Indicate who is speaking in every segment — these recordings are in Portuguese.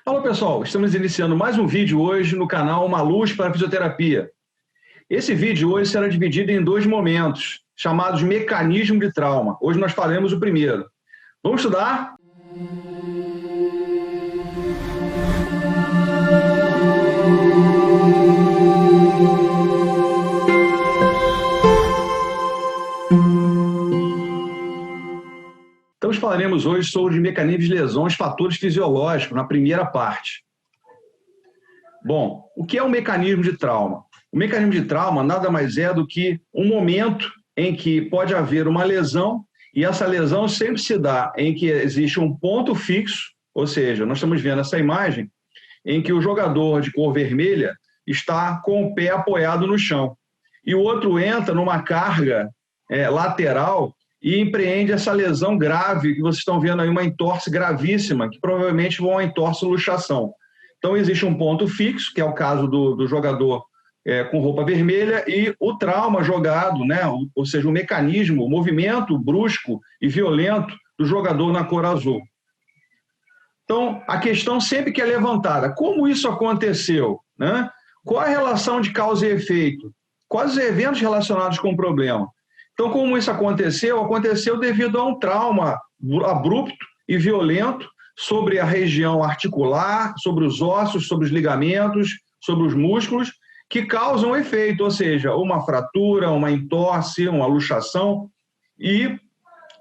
Speaker 1: Olá pessoal, estamos iniciando mais um vídeo hoje no canal Uma Luz para a Fisioterapia. Esse vídeo hoje será dividido em dois momentos, chamados mecanismo de trauma. Hoje nós faremos o primeiro. Vamos estudar? Então falaremos hoje sobre os mecanismos de lesões, fatores fisiológicos, na primeira parte. Bom, o que é um mecanismo de trauma? O mecanismo de trauma nada mais é do que um momento em que pode haver uma lesão, e essa lesão sempre se dá em que existe um ponto fixo, ou seja, nós estamos vendo essa imagem em que o jogador de cor vermelha está com o pé apoiado no chão, e o outro entra numa carga lateral e empreende essa lesão grave, que vocês estão vendo aí, uma entorse gravíssima, que provavelmente vai uma entorse-luxação. Então, existe um ponto fixo, que é o caso do jogador com roupa vermelha, e o trauma jogado, né? Ou seja, o mecanismo, o movimento brusco e violento do jogador na cor azul. Então, a questão sempre que é levantada, como isso aconteceu? Né? Qual a relação de causa e efeito? Quais os eventos relacionados com o problema? Então, como isso aconteceu? Aconteceu devido a um trauma abrupto e violento sobre a região articular, sobre os ossos, sobre os ligamentos, sobre os músculos, que causam efeito, ou seja, uma fratura, uma entorse, uma luxação, e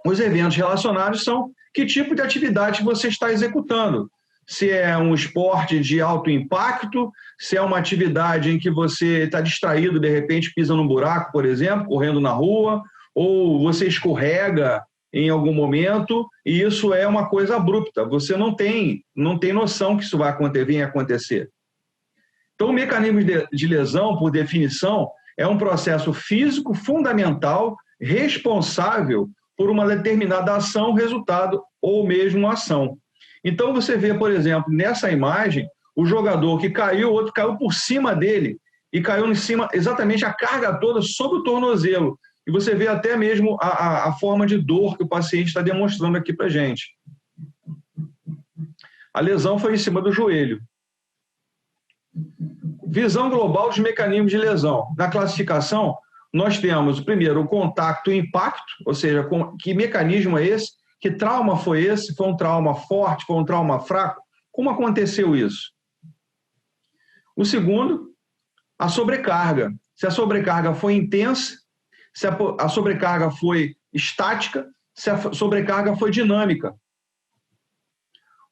Speaker 1: os eventos relacionados são que tipo de atividade você está executando. Se é um esporte de alto impacto, se é uma atividade em que você está distraído, de repente pisa num buraco, por exemplo, correndo na rua, ou você escorrega em algum momento, e isso é uma coisa abrupta, você não tem noção que isso vai acontecer. Então, o mecanismo de lesão, por definição, é um processo físico fundamental, responsável por uma determinada ação, resultado ou mesmo ação. Então, você vê, por exemplo, nessa imagem, o jogador que caiu, o outro caiu por cima dele, e caiu em cima, exatamente a carga toda sobre o tornozelo. E você vê até mesmo a forma de dor que o paciente está demonstrando aqui para a gente. A lesão foi em cima do joelho. Visão global dos mecanismos de lesão. Na classificação, nós temos, primeiro, o contato e impacto, ou seja, que mecanismo é esse? Que trauma foi esse? Foi um trauma forte? Foi um trauma fraco? Como aconteceu isso? O segundo, a sobrecarga. Se a sobrecarga foi intensa, se a sobrecarga foi estática, se a sobrecarga foi dinâmica.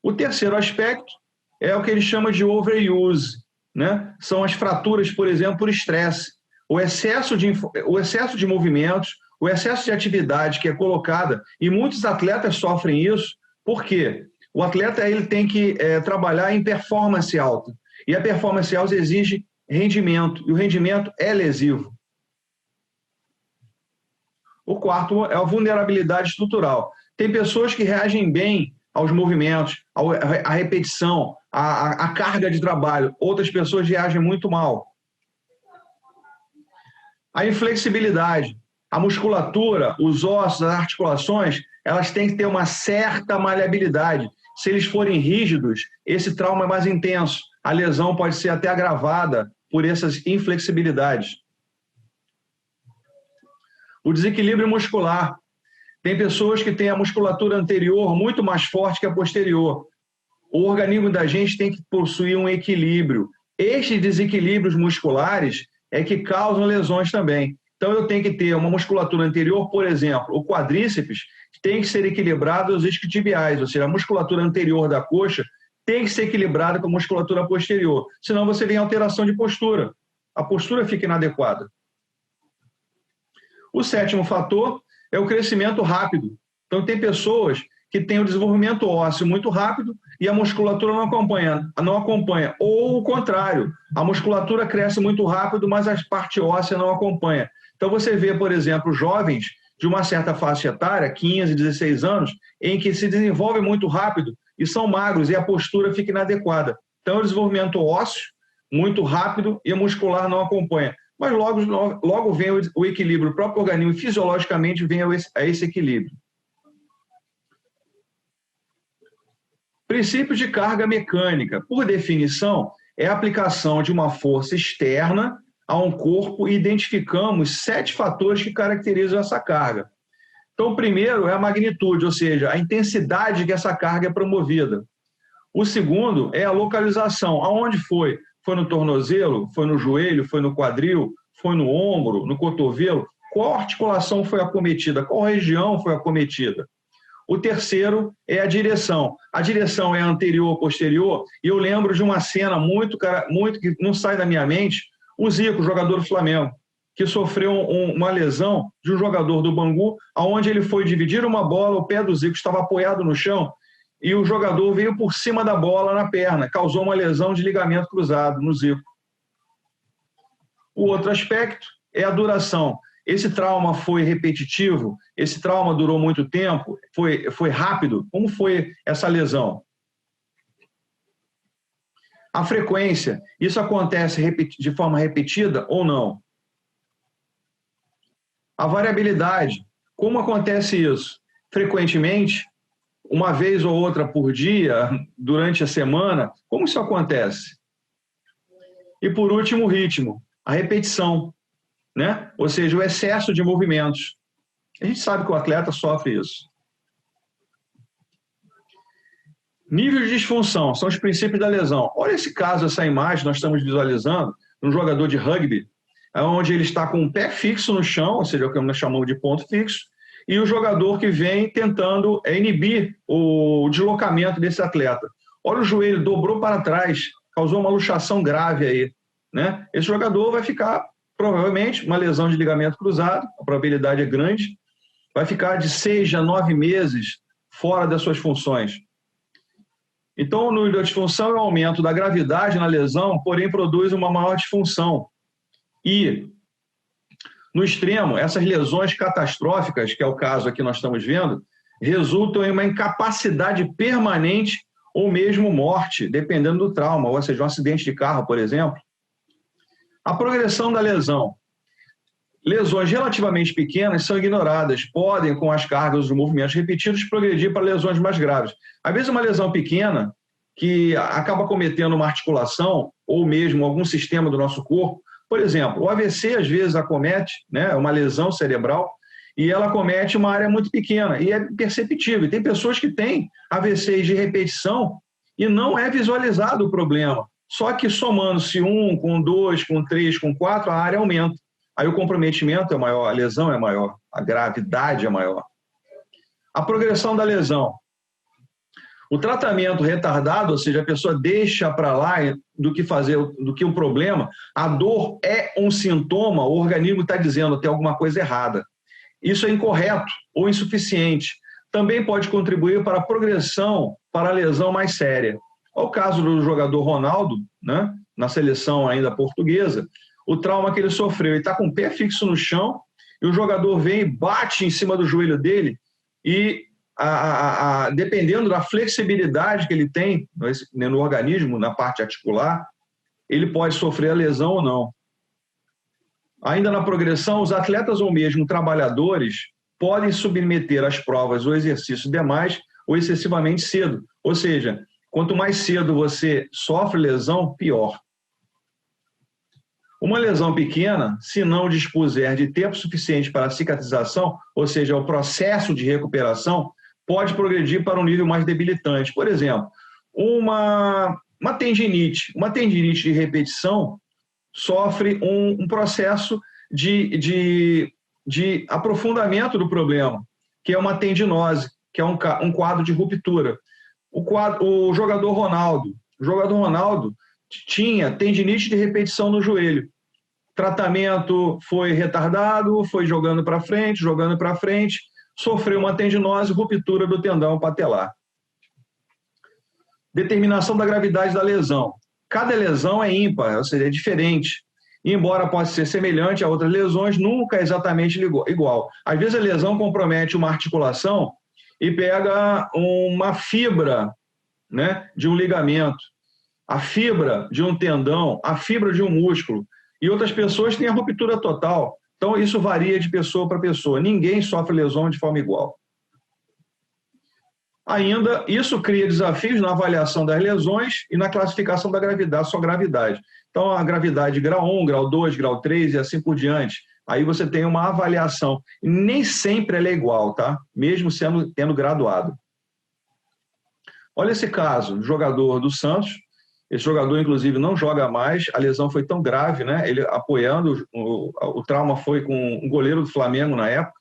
Speaker 1: O terceiro aspecto é o que ele chama de overuse, né? São as fraturas, por exemplo, por estresse. O excesso de movimentos, o excesso de atividade que é colocada, e muitos atletas sofrem isso, por quê? O atleta ele tem que trabalhar em performance alta, e a performance alta exige rendimento, e o rendimento é lesivo. O quarto é a vulnerabilidade estrutural. Tem pessoas que reagem bem aos movimentos, à repetição, à carga de trabalho. Outras pessoas reagem muito mal. A inflexibilidade. A musculatura, os ossos, as articulações, elas têm que ter uma certa maleabilidade. Se eles forem rígidos, esse trauma é mais intenso. A lesão pode ser até agravada por essas inflexibilidades. O desequilíbrio muscular. Tem pessoas que têm a musculatura anterior muito mais forte que a posterior. O organismo da gente tem que possuir um equilíbrio. Estes desequilíbrios musculares é que causam lesões também. Então, eu tenho que ter uma musculatura anterior, por exemplo, o quadríceps tem que ser equilibrado aos isquiotibiais, ou seja, a musculatura anterior da coxa tem que ser equilibrada com a musculatura posterior, senão você tem alteração de postura. A postura fica inadequada. O sétimo fator é o crescimento rápido. Então, tem pessoas que têm o desenvolvimento ósseo muito rápido e a musculatura não acompanha. Ou o contrário, a musculatura cresce muito rápido, mas a parte óssea não acompanha. Então, você vê, por exemplo, jovens de uma certa faixa etária, 15, 16 anos, em que se desenvolve muito rápido e são magros e a postura fica inadequada. Então, o desenvolvimento ósseo muito rápido e a muscular não acompanha. Mas logo vem o equilíbrio, o próprio organismo fisiologicamente vem a esse equilíbrio. Princípio de carga mecânica, por definição, é a aplicação de uma força externa a um corpo e identificamos 7 fatores que caracterizam essa carga. Então, o primeiro é a magnitude, ou seja, a intensidade que essa carga é promovida. O segundo é a localização. Aonde foi? Foi no tornozelo? Foi no joelho? Foi no quadril? Foi no ombro? No cotovelo? Qual articulação foi acometida? Qual região foi acometida? O terceiro é a direção. A direção é anterior ou posterior? E eu lembro de uma cena muito que não sai da minha mente, o Zico, jogador do Flamengo, que sofreu uma lesão de um jogador do Bangu, onde ele foi dividir uma bola, o pé do Zico estava apoiado no chão, e o jogador veio por cima da bola na perna, causou uma lesão de ligamento cruzado no Zico. O outro aspecto é a duração. Esse trauma foi repetitivo? Esse trauma durou muito tempo? Foi rápido? Como foi essa lesão? A frequência, isso acontece de forma repetida ou não? A variabilidade, como acontece isso? Frequentemente, uma vez ou outra por dia, durante a semana, como isso acontece? E por último, o ritmo, a repetição, né? Ou seja, o excesso de movimentos. A gente sabe que o atleta sofre isso. Nível de disfunção, são os princípios da lesão. Olha esse caso, essa imagem, nós estamos visualizando, um jogador de rugby, onde ele está com o pé fixo no chão, ou seja, o que nós chamamos de ponto fixo, e o jogador que vem tentando inibir o deslocamento desse atleta. Olha o joelho, dobrou para trás, causou uma luxação grave aí, né? Esse jogador vai ficar, provavelmente, uma lesão de ligamento cruzado, a probabilidade é grande, vai ficar de 6 a 9 meses fora das suas funções. Então, o nível de disfunção é o aumento da gravidade na lesão, porém produz uma maior disfunção. E, no extremo, essas lesões catastróficas, que é o caso aqui que nós estamos vendo, resultam em uma incapacidade permanente ou mesmo morte, dependendo do trauma, ou seja, um acidente de carro, por exemplo. A progressão da lesão. Lesões relativamente pequenas são ignoradas, podem, com as cargas dos movimentos repetidos, progredir para lesões mais graves. Às vezes, uma lesão pequena, que acaba cometendo uma articulação ou mesmo algum sistema do nosso corpo, por exemplo, o AVC às vezes acomete, né, uma lesão cerebral, e ela acomete uma área muito pequena, e é perceptível. Tem pessoas que têm AVCs de repetição e não é visualizado o problema. Só que somando-se 1 com 2, com 3, com 4, a área aumenta. Aí o comprometimento é maior, a lesão é maior, a gravidade é maior. A progressão da lesão. O tratamento retardado, ou seja, a pessoa deixa para lá do que um problema, a dor é um sintoma, o organismo está dizendo que tem alguma coisa errada. Isso é incorreto ou insuficiente. Também pode contribuir para a progressão para a lesão mais séria. Olha o caso do jogador Ronaldo, né, na seleção ainda portuguesa, o trauma que ele sofreu. Ele está com o pé fixo no chão e o jogador vem e bate em cima do joelho dele e, dependendo da flexibilidade que ele tem no organismo, na parte articular, ele pode sofrer a lesão ou não. Ainda na progressão, os atletas ou mesmo trabalhadores podem submeter às provas ou exercícios demais ou excessivamente cedo. Ou seja, quanto mais cedo você sofre lesão, pior. Uma lesão pequena, se não dispuser de tempo suficiente para a cicatrização, ou seja, o processo de recuperação, pode progredir para um nível mais debilitante. Por exemplo, uma tendinite de repetição sofre um processo de aprofundamento do problema, que é uma tendinose, que é um quadro de ruptura. O jogador Ronaldo tinha tendinite de repetição no joelho. Tratamento foi retardado, foi jogando para frente, sofreu uma tendinose, ruptura do tendão patelar. Determinação da gravidade da lesão. Cada lesão é ímpar, ou seja, é diferente. E, embora possa ser semelhante a outras lesões, nunca é exatamente igual. Às vezes a lesão compromete uma articulação e pega uma fibra, né, de um ligamento, a fibra de um tendão, a fibra de um músculo. E outras pessoas têm a ruptura total. Então, isso varia de pessoa para pessoa. Ninguém sofre lesão de forma igual. Ainda, isso cria desafios na avaliação das lesões e na classificação da gravidade, sua gravidade. Então, a gravidade grau 1, grau 2, grau 3 e assim por diante. Aí você tem uma avaliação. Nem sempre ela é igual, tá? Mesmo tendo graduado. Olha esse caso, jogador do Santos. Esse jogador, inclusive, não joga mais. A lesão foi tão grave, né? Ele apoiando, o trauma foi com um goleiro do Flamengo na época.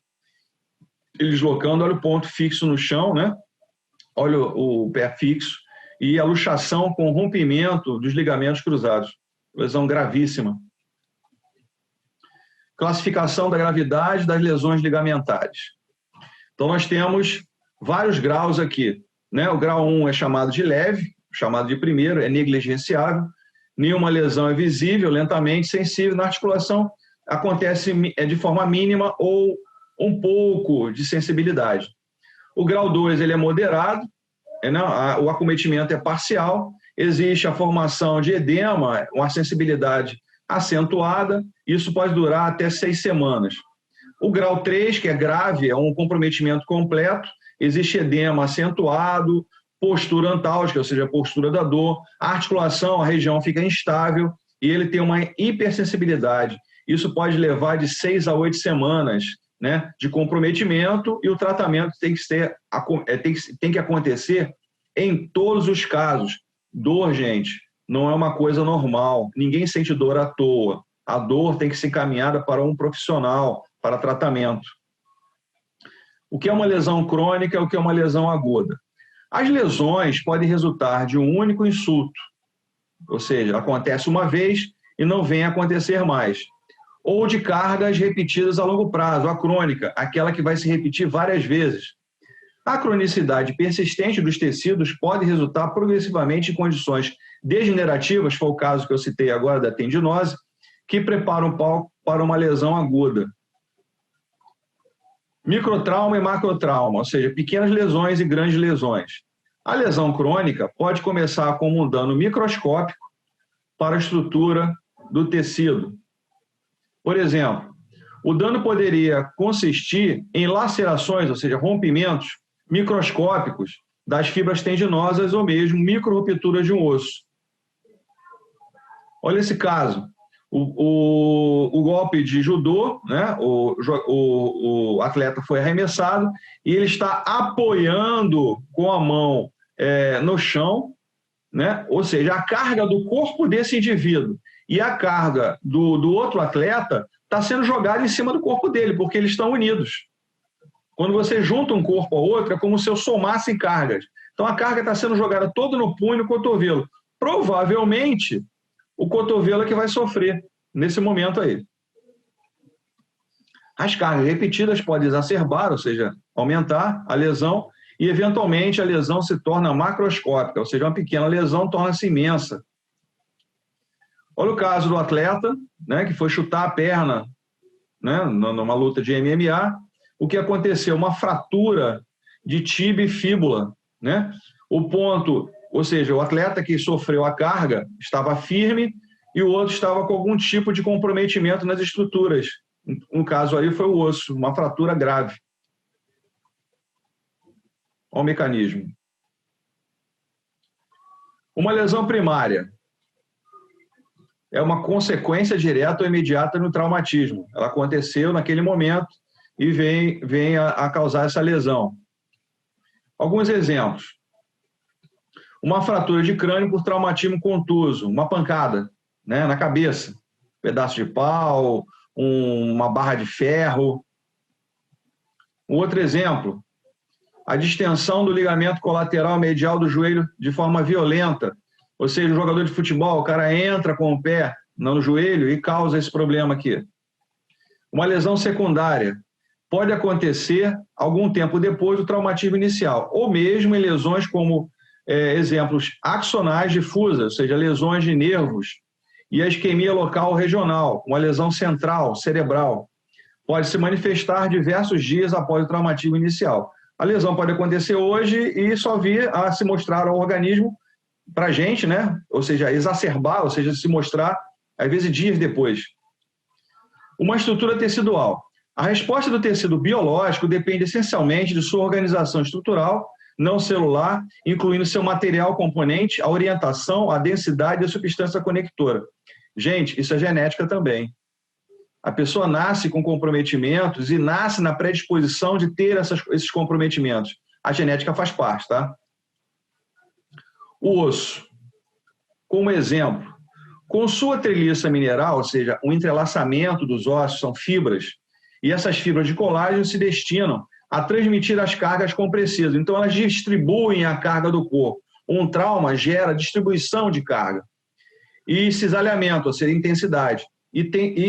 Speaker 1: Ele deslocando, olha o ponto fixo no chão, né? Olha o pé fixo. E a luxação com rompimento dos ligamentos cruzados. Lesão gravíssima. Classificação da gravidade das lesões ligamentares. Então, nós temos vários graus aqui, né? O grau 1 é chamado de leve, chamado de primeiro, é negligenciável. Nenhuma lesão é visível, lentamente, sensível. Na articulação, acontece de forma mínima ou um pouco de sensibilidade. O grau 2 ele é moderado, o acometimento é parcial, existe a formação de edema, uma sensibilidade acentuada, isso pode durar até 6 semanas. O grau 3, que é grave, é um comprometimento completo, existe edema acentuado, postura antálgica, ou seja, a postura da dor, a articulação, a região fica instável e ele tem uma hipersensibilidade. Isso pode levar de 6 a 8 semanas, né, de comprometimento, e o tratamento tem que acontecer em todos os casos. Dor, gente, não é uma coisa normal. Ninguém sente dor à toa. A dor tem que ser encaminhada para um profissional, para tratamento. O que é uma lesão crônica e o que é uma lesão aguda? As lesões podem resultar de um único insulto, ou seja, acontece uma vez e não vem a acontecer mais. Ou de cargas repetidas a longo prazo, a crônica, aquela que vai se repetir várias vezes. A cronicidade persistente dos tecidos pode resultar progressivamente em condições degenerativas, foi o caso que eu citei agora da tendinose, que preparam o palco para uma lesão aguda. Microtrauma e macrotrauma, ou seja, pequenas lesões e grandes lesões. A lesão crônica pode começar como um dano microscópico para a estrutura do tecido. Por exemplo, o dano poderia consistir em lacerações, ou seja, rompimentos microscópicos das fibras tendinosas ou mesmo micro-rupturas de um osso. Olha esse caso. O golpe de judô, né? O atleta foi arremessado e ele está apoiando com a mão no chão, né? Ou seja, a carga do corpo desse indivíduo e a carga do outro atleta está sendo jogada em cima do corpo dele, porque eles estão unidos. Quando você junta um corpo ao outro, é como se eu somasse cargas. Então, a carga está sendo jogada toda no punho e no cotovelo. Provavelmente, o cotovelo é que vai sofrer nesse momento aí. As cargas repetidas podem exacerbar, ou seja, aumentar a lesão, e, eventualmente, a lesão se torna macroscópica, ou seja, uma pequena lesão torna-se imensa. Olha o caso do atleta, né, que foi chutar a perna, né, numa luta de MMA. O que aconteceu? Uma fratura de tíbia e fíbula, né? O ponto, ou seja, o atleta que sofreu a carga estava firme e o outro estava com algum tipo de comprometimento nas estruturas. No caso aí foi o osso, uma fratura grave. Olha o mecanismo. Uma lesão primária é uma consequência direta ou imediata no traumatismo. Ela aconteceu naquele momento e vem a causar essa lesão. Alguns exemplos. Uma fratura de crânio por traumatismo contuso, uma pancada, né, na cabeça, pedaço de pau, uma barra de ferro. Um outro exemplo, a distensão do ligamento colateral medial do joelho de forma violenta. Ou seja, o jogador de futebol, o cara entra com o pé no joelho e causa esse problema aqui. Uma lesão secundária pode acontecer algum tempo depois do traumatismo inicial, ou mesmo em lesões como exemplos axonais difusas, ou seja, lesões de nervos, e a isquemia local regional, uma lesão central, cerebral. Pode se manifestar diversos dias após o traumatismo inicial. A lesão pode acontecer hoje e só vir a se mostrar ao organismo para a gente, né? Ou seja, exacerbar, ou seja, se mostrar, às vezes, dias depois. Uma estrutura tecidual. A resposta do tecido biológico depende essencialmente de sua organização estrutural, não celular, incluindo seu material componente, a orientação, a densidade e a substância conectora. Gente, isso é genética também. A pessoa nasce com comprometimentos e nasce na predisposição de ter esses comprometimentos. A genética faz parte, tá? O osso, como exemplo, com sua treliça mineral, ou seja, o entrelaçamento dos ossos, são fibras, e essas fibras de colágeno se destinam a transmitir as cargas compressivas. Então, elas distribuem a carga do corpo. Um trauma gera distribuição de carga. E cisalhamento, ou seja, intensidade. E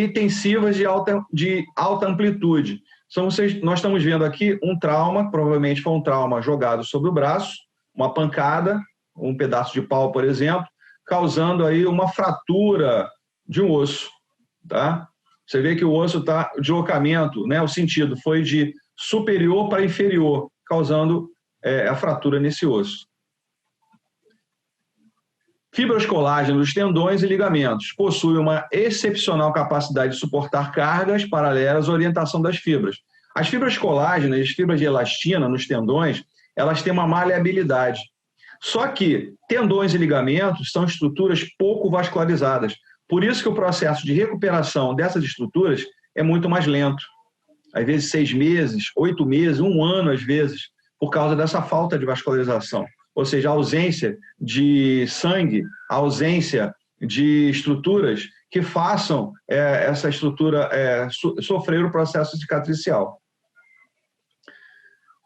Speaker 1: intensivas de alta amplitude. Então, nós estamos vendo aqui um trauma, provavelmente foi um trauma jogado sobre o braço, uma pancada, um pedaço de pau, por exemplo, causando aí uma fratura de um osso, tá? Você vê que o osso está, o deslocamento, né, o sentido foi de superior para inferior, causando a fratura nesse osso. Fibras colágeno dos tendões e ligamentos possuem uma excepcional capacidade de suportar cargas paralelas à orientação das fibras. As fibras colágenas, as fibras de elastina nos tendões, elas têm uma maleabilidade. Só que tendões e ligamentos são estruturas pouco vascularizadas. Por isso que o processo de recuperação dessas estruturas é muito mais lento. Às vezes 6 meses, 8 meses, 1 ano às vezes, por causa dessa falta de vascularização. Ou seja, a ausência de sangue, a ausência de estruturas que façam essa estrutura sofrer o processo cicatricial.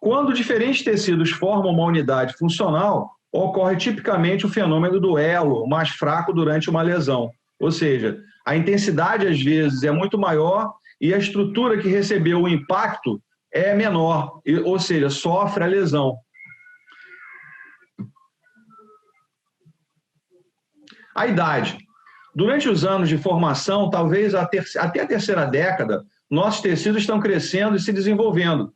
Speaker 1: Quando diferentes tecidos formam uma unidade funcional, ocorre tipicamente o fenômeno do elo mais fraco durante uma lesão. Ou seja, a intensidade às vezes é muito maior e a estrutura que recebeu o impacto é menor, ou seja, sofre a lesão. A idade. Durante os anos de formação, talvez até a terceira década, nossos tecidos estão crescendo e se desenvolvendo.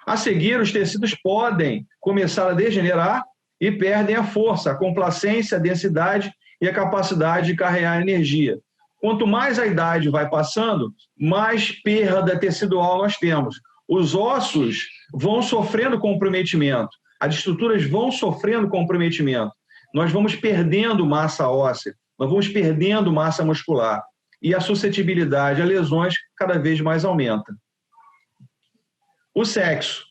Speaker 1: A seguir, os tecidos podem começar a degenerar e perdem a força, a complacência, a densidade e a capacidade de carregar energia. Quanto mais a idade vai passando, mais perda tecidual nós temos. Os ossos vão sofrendo comprometimento, as estruturas vão sofrendo comprometimento. Nós vamos perdendo massa óssea, nós vamos perdendo massa muscular e a suscetibilidade a lesões cada vez mais aumenta. O sexo.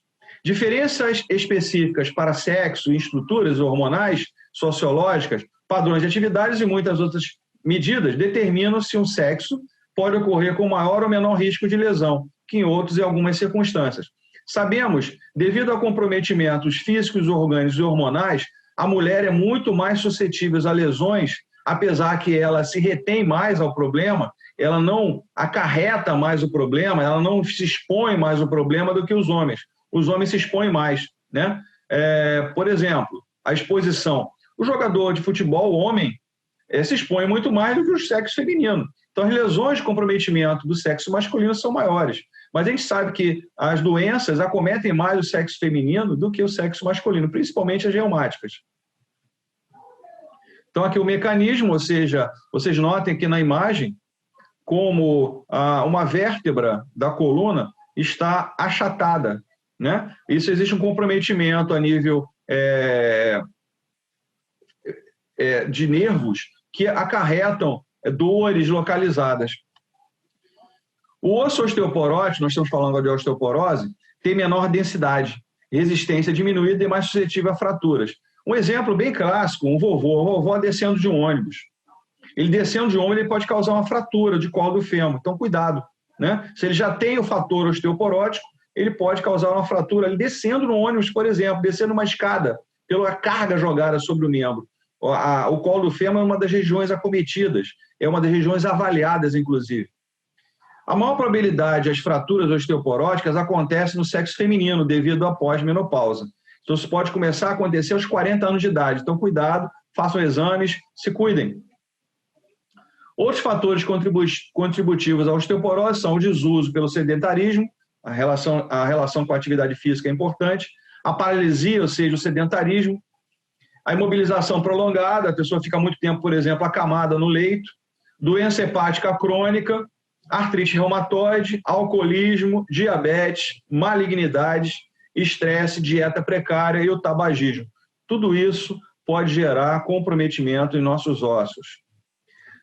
Speaker 1: Diferenças específicas para sexo e estruturas hormonais, sociológicas, padrões de atividades e muitas outras medidas determinam se um sexo pode ocorrer com maior ou menor risco de lesão, que em outros e algumas circunstâncias. Sabemos, devido a comprometimentos físicos, orgânicos e hormonais, a mulher é muito mais suscetível a lesões, apesar que ela se retém mais ao problema, ela não acarreta mais o problema, ela não se expõe mais o problema do que os homens. Os homens se expõem mais, né? Por exemplo, a exposição. O jogador de futebol, o homem, se expõe muito mais do que o sexo feminino. Então, as lesões de comprometimento do sexo masculino são maiores. Mas a gente sabe que as doenças acometem mais o sexo feminino do que o sexo masculino, principalmente as reumáticas. Então, aqui o mecanismo, ou seja, vocês notem que na imagem, como uma vértebra da coluna está achatada, né? Isso existe um comprometimento a nível de nervos que acarretam dores localizadas. O osso osteoporótico, nós estamos falando de osteoporose, tem menor densidade, resistência diminuída e mais suscetível a fraturas. Um exemplo bem clássico, um vovô descendo de um ônibus. Ele descendo de um ônibus, ele pode causar uma fratura de colo do fêmur. Então, cuidado, né? Se ele já tem o fator osteoporótico, ele pode causar uma fratura ali descendo no ônibus, por exemplo, descendo uma escada, pela carga jogada sobre o membro. O colo do fêmur é uma das regiões acometidas, é uma das regiões avaliadas, inclusive. A maior probabilidade das fraturas osteoporóticas acontece no sexo feminino, devido à pós-menopausa. Então, isso pode começar a acontecer aos 40 anos de idade. Então, cuidado, façam exames, se cuidem. Outros fatores contributivos à osteoporose são o desuso pelo sedentarismo, a relação com a atividade física é importante, a paralisia, ou seja, o sedentarismo, a imobilização prolongada, a pessoa fica muito tempo, por exemplo, acamada no leito, doença hepática crônica, artrite reumatoide, alcoolismo, diabetes, malignidades estresse, dieta precária e o tabagismo. Tudo isso pode gerar comprometimento em nossos ossos.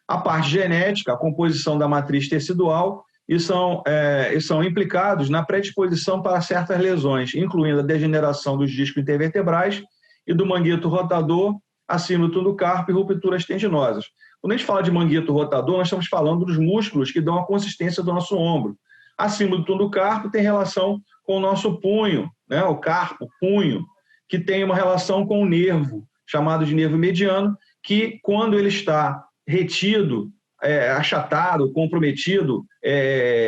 Speaker 1: A parte genética, a composição da matriz tecidual, e são implicados na predisposição para certas lesões, incluindo a degeneração dos discos intervertebrais e do manguito rotador, assímetro do carpo e rupturas tendinosas. Quando a gente fala de manguito rotador, nós estamos falando dos músculos que dão a consistência do nosso ombro. Assímetro do carpo tem relação com o nosso punho, né? O carpo, punho, que tem uma relação com o nervo, chamado de nervo mediano, que quando ele está retido, achatado, comprometido,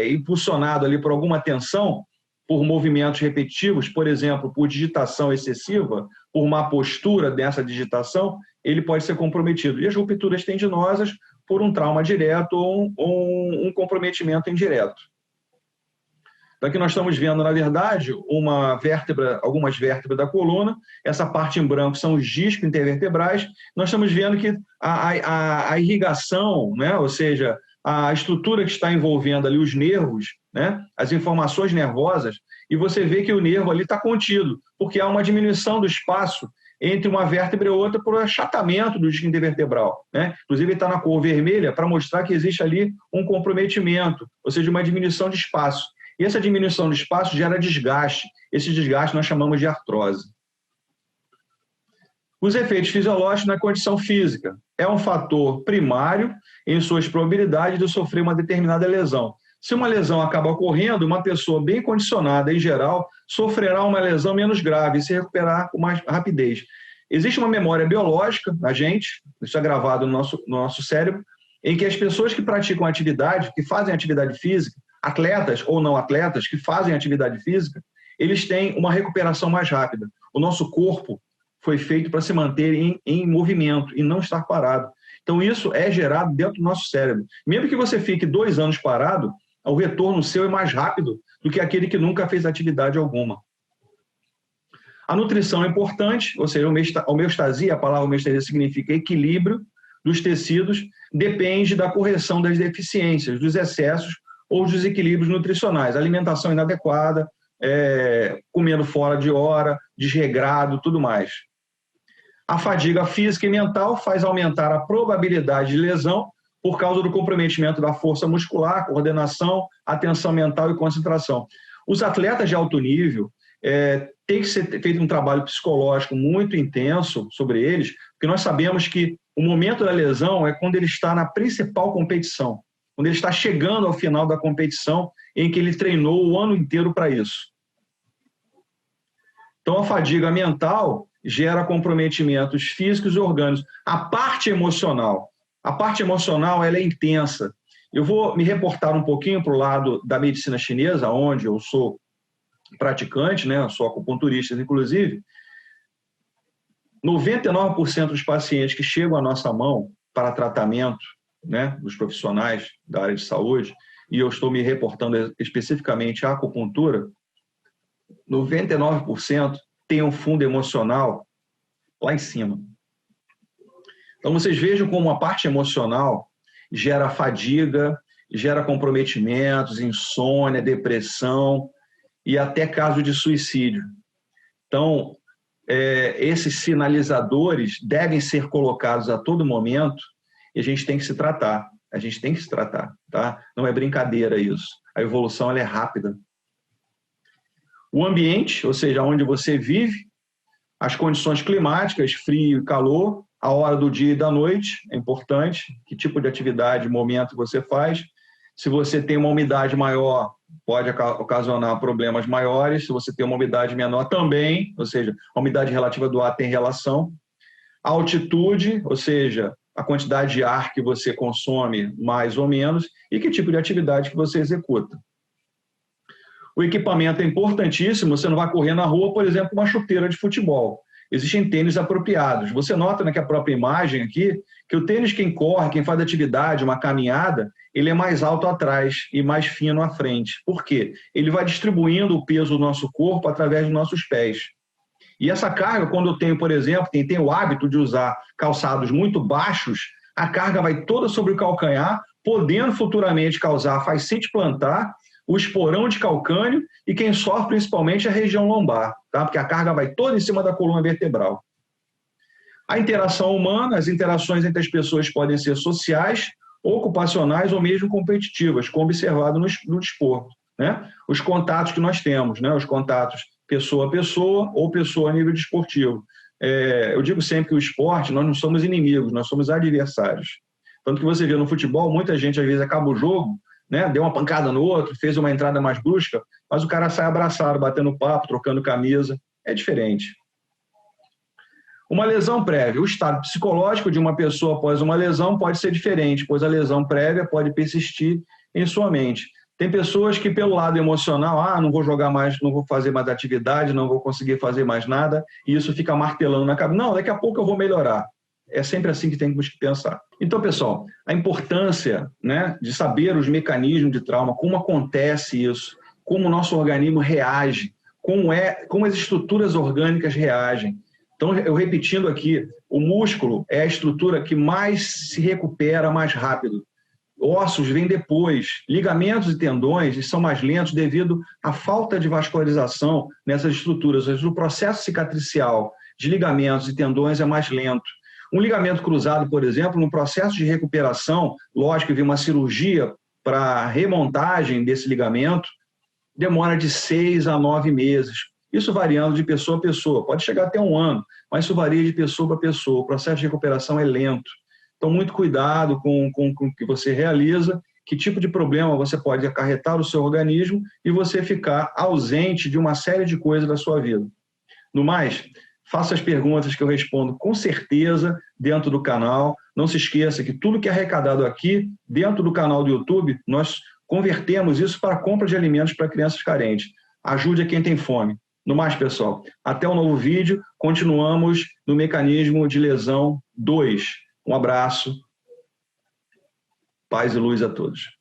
Speaker 1: impulsionado ali por alguma tensão, por movimentos repetitivos, por exemplo, por digitação excessiva, por má postura dessa digitação, ele pode ser comprometido. E as rupturas tendinosas por um trauma direto ou um comprometimento indireto. Então, aqui nós estamos vendo, na verdade, algumas vértebras da coluna. Essa parte em branco são os discos intervertebrais. Nós estamos vendo que a irrigação, né? Ou seja, a estrutura que está envolvendo ali os nervos, né? As informações nervosas, e você vê que o nervo ali está contido, porque há uma diminuição do espaço entre uma vértebra e outra por achatamento do disco intervertebral, né? Inclusive, ele está na cor vermelha para mostrar que existe ali um comprometimento, ou seja, uma diminuição de espaço. E essa diminuição de espaço gera desgaste. Esse desgaste nós chamamos de artrose. Os efeitos fisiológicos na condição física. É um fator primário em suas probabilidades de sofrer uma determinada lesão. Se uma lesão acaba ocorrendo, uma pessoa bem condicionada, em geral, sofrerá uma lesão menos grave e se recuperar com mais rapidez. Existe uma memória biológica na gente, isso é gravado no nosso cérebro, em que as pessoas que praticam atividade, que fazem atividade física, atletas ou não atletas que fazem atividade física, eles têm uma recuperação mais rápida. O nosso corpo foi feito para se manter em movimento e não estar parado. Então, isso é gerado dentro do nosso cérebro. Mesmo que você fique 2 anos parado, o retorno seu é mais rápido do que aquele que nunca fez atividade alguma. A nutrição é importante, ou seja, a homeostasia, a palavra homeostasia significa equilíbrio dos tecidos, depende da correção das deficiências, dos excessos ou dos desequilíbrios nutricionais, alimentação inadequada, comendo fora de hora, desregrado, tudo mais. A fadiga física e mental faz aumentar a probabilidade de lesão por causa do comprometimento da força muscular, coordenação, atenção mental e concentração. Os atletas de alto nível tem que ser feito um trabalho psicológico muito intenso sobre eles, porque nós sabemos que o momento da lesão é quando ele está na principal competição, quando ele está chegando ao final da competição em que ele treinou o ano inteiro para isso. Então, a fadiga mental gera comprometimentos físicos e orgânicos. A parte emocional ela é intensa. Eu vou me reportar um pouquinho para o lado da medicina chinesa, onde eu sou praticante, né? Eu sou acupunturista, inclusive. 99% dos pacientes que chegam à nossa mão para tratamento, né, dos profissionais da área de saúde, e eu estou me reportando especificamente à acupuntura, 99% tem um fundo emocional lá em cima. Então, vocês vejam como a parte emocional gera fadiga, gera comprometimentos, insônia, depressão e até caso de suicídio. Então, esses sinalizadores devem ser colocados a todo momento e a gente tem que se tratar. A gente tem que se tratar, tá? Não é brincadeira isso. A evolução ela é rápida. O ambiente, ou seja, onde você vive, as condições climáticas, frio e calor, a hora do dia e da noite, é importante, que tipo de atividade, momento você faz. Se você tem uma umidade maior, pode ocasionar problemas maiores. Se você tem uma umidade menor, também, ou seja, a umidade relativa do ar tem relação. A altitude, ou seja, a quantidade de ar que você consome, mais ou menos, e que tipo de atividade que você executa. O equipamento é importantíssimo, você não vai correr na rua, por exemplo, com uma chuteira de futebol. Existem tênis apropriados. Você nota na própria imagem aqui que o tênis, quem corre, quem faz atividade, uma caminhada, ele é mais alto atrás e mais fino à frente. Por quê? Ele vai distribuindo o peso do nosso corpo através dos nossos pés. E essa carga, quando eu tenho, por exemplo, quem tem o hábito de usar calçados muito baixos, a carga vai toda sobre o calcanhar, podendo futuramente causar fascite plantar, o esporão de calcâneo e quem sofre principalmente é a região lombar, tá? Porque a carga vai toda em cima da coluna vertebral. A interação humana, as interações entre as pessoas podem ser sociais, ocupacionais ou mesmo competitivas, como observado no desporto, né? Os contatos que nós temos, né? Os contatos pessoa a pessoa ou pessoa a nível desportivo. Eu digo sempre que o esporte, nós não somos inimigos, nós somos adversários. Tanto que você vê no futebol, muita gente às vezes acaba o jogo, né? Deu uma pancada no outro, fez uma entrada mais brusca, mas o cara sai abraçado, batendo papo, trocando camisa. É diferente. Uma lesão prévia. O estado psicológico de uma pessoa após uma lesão pode ser diferente, pois a lesão prévia pode persistir em sua mente. Tem pessoas que, pelo lado emocional, não vou jogar mais, não vou fazer mais atividade, não vou conseguir fazer mais nada, e isso fica martelando na cabeça. Não, daqui a pouco eu vou melhorar. É sempre assim que temos que pensar. Então, pessoal, a importância, né, de saber os mecanismos de trauma, como acontece isso, como o nosso organismo reage, como as estruturas orgânicas reagem. Então, eu repetindo aqui, o músculo é a estrutura que mais se recupera mais rápido. Ossos vêm depois, ligamentos e tendões são mais lentos devido à falta de vascularização nessas estruturas. O processo cicatricial de ligamentos e tendões é mais lento. Um ligamento cruzado, por exemplo, no processo de recuperação, lógico que vem uma cirurgia para remontagem desse ligamento, demora de 6 a 9 meses. Isso variando de pessoa a pessoa. Pode chegar até 1 ano, mas isso varia de pessoa para pessoa. O processo de recuperação é lento. Então, muito cuidado com o que você realiza, que tipo de problema você pode acarretar no seu organismo e você ficar ausente de uma série de coisas da sua vida. No mais, faça as perguntas que eu respondo com certeza dentro do canal. Não se esqueça que tudo que é arrecadado aqui, dentro do canal do YouTube, nós convertemos isso para a compra de alimentos para crianças carentes. Ajude a quem tem fome. No mais, pessoal, até um novo vídeo. Continuamos no mecanismo de lesão 2. Um abraço, paz e luz a todos.